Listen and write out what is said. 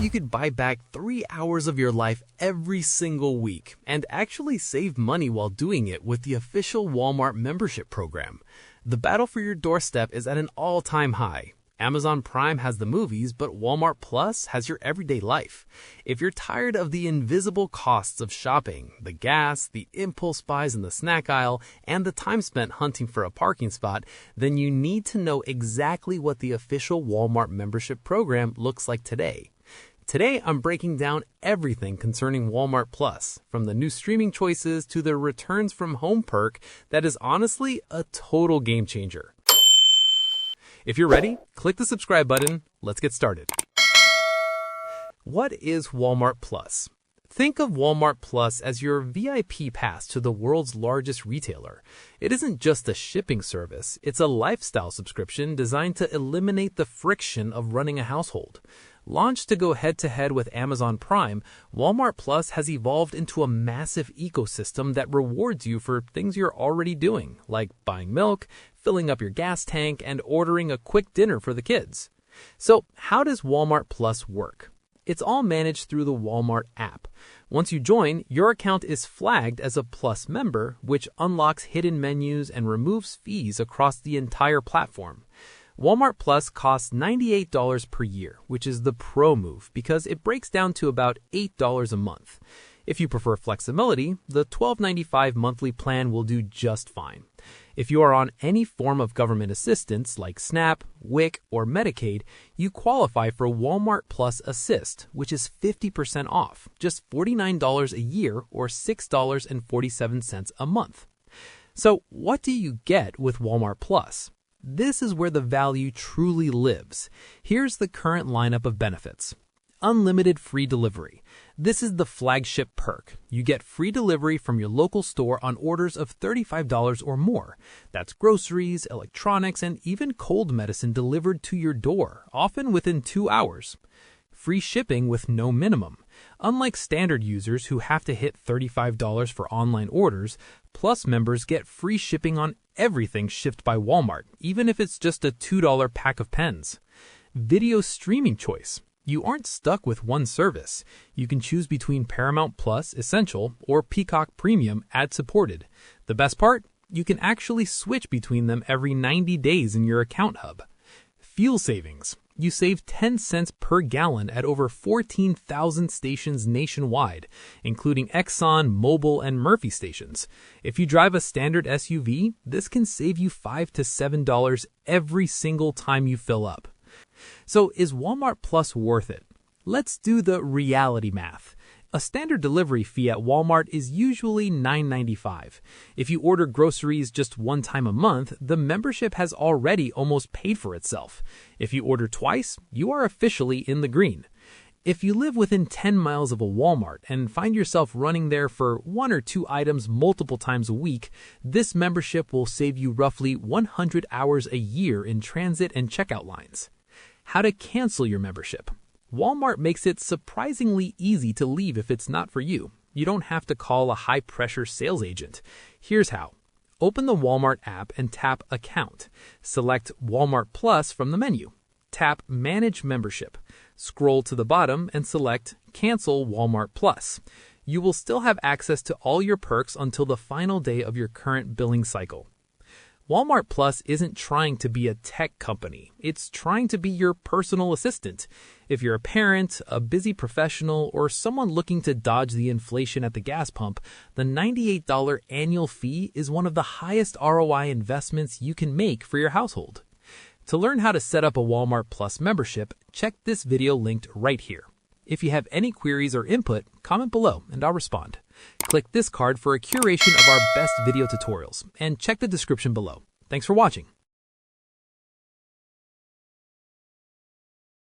You could buy back 3 hours of your life every single week and actually save money while doing it with the official Walmart membership program. The battle for your doorstep is at an all-time high. Amazon Prime has the movies, but Walmart Plus has your everyday life. If you're tired of the invisible costs of shopping, the gas, the impulse buys in the snack aisle, and the time spent hunting for a parking spot, then you need to know exactly what the official Walmart membership program looks like today. Today, I'm breaking down everything concerning Walmart Plus, from the new streaming choices to the returns from home perk that is honestly a total game changer. If you're ready, click the subscribe button. Let's get started. What is Walmart Plus? Think of Walmart Plus as your VIP pass to the world's largest retailer. It isn't just a shipping service, it's a lifestyle subscription designed to eliminate the friction of running a household. Launched to go head-to-head with Amazon Prime, Walmart Plus has evolved into a massive ecosystem that rewards you for things you're already doing, like buying milk, filling up your gas tank, and ordering a quick dinner for the kids. So, how does Walmart Plus work? It's all managed through the Walmart app. Once you join, your account is flagged as a Plus member, which unlocks hidden menus and removes fees across the entire platform. Walmart Plus costs $98 per year, which is the pro move because it breaks down to about $8 a month. If you prefer flexibility, the $12.95 monthly plan will do just fine. If you are on any form of government assistance like SNAP, WIC, or Medicaid, you qualify for Walmart Plus Assist, which is 50% off, just $49 a year or $6.47 a month. So what do you get with Walmart Plus? This is where the value truly lives. Here's the current lineup of benefits. Unlimited free delivery. This is the flagship perk. You get free delivery from your local store on orders of $35 or more. That's groceries, electronics, and even cold medicine delivered to your door, often within 2 hours. Free shipping with no minimum. Unlike standard users who have to hit $35 for online orders, Plus members get free shipping on everything shipped by Walmart, even if it's just a $2 pack of pens. Video streaming choice. You aren't stuck with one service. You can choose between Paramount Plus Essential or Peacock Premium ad-supported. The best part? You can actually switch between them every 90 days in your account hub. Fuel savings. You save 10 cents per gallon at over 14,000 stations nationwide, including Exxon, Mobil, and Murphy stations. If you drive a standard SUV, this can save you $5 to $7 every single time you fill up. So is Walmart Plus worth it? Let's do the reality math. A standard delivery fee at Walmart is usually $9.95. If you order groceries just one time a month, the membership has already almost paid for itself. If you order twice, you are officially in the green. If you live within 10 miles of a Walmart and find yourself running there for 1 or 2 items multiple times a week, this membership will save you roughly 100 hours a year in transit and checkout lines. How to cancel your membership. Walmart makes it surprisingly easy to leave if it's not for you. You don't have to call a high-pressure sales agent. Here's how. Open the Walmart app and tap Account. Select Walmart Plus from the menu. Tap Manage Membership. Scroll to the bottom and select Cancel Walmart Plus. You will still have access to all your perks until the final day of your current billing cycle. Walmart Plus isn't trying to be a tech company. It's trying to be your personal assistant. If you're a parent, a busy professional, or someone looking to dodge the inflation at the gas pump, the $98 annual fee is one of the highest ROI investments you can make for your household. To learn how to set up a Walmart Plus membership, check this video linked right here. If you have any queries or input, comment below and I'll respond. Click this card for a curation of our best video tutorials and check the description below. Thanks for watching.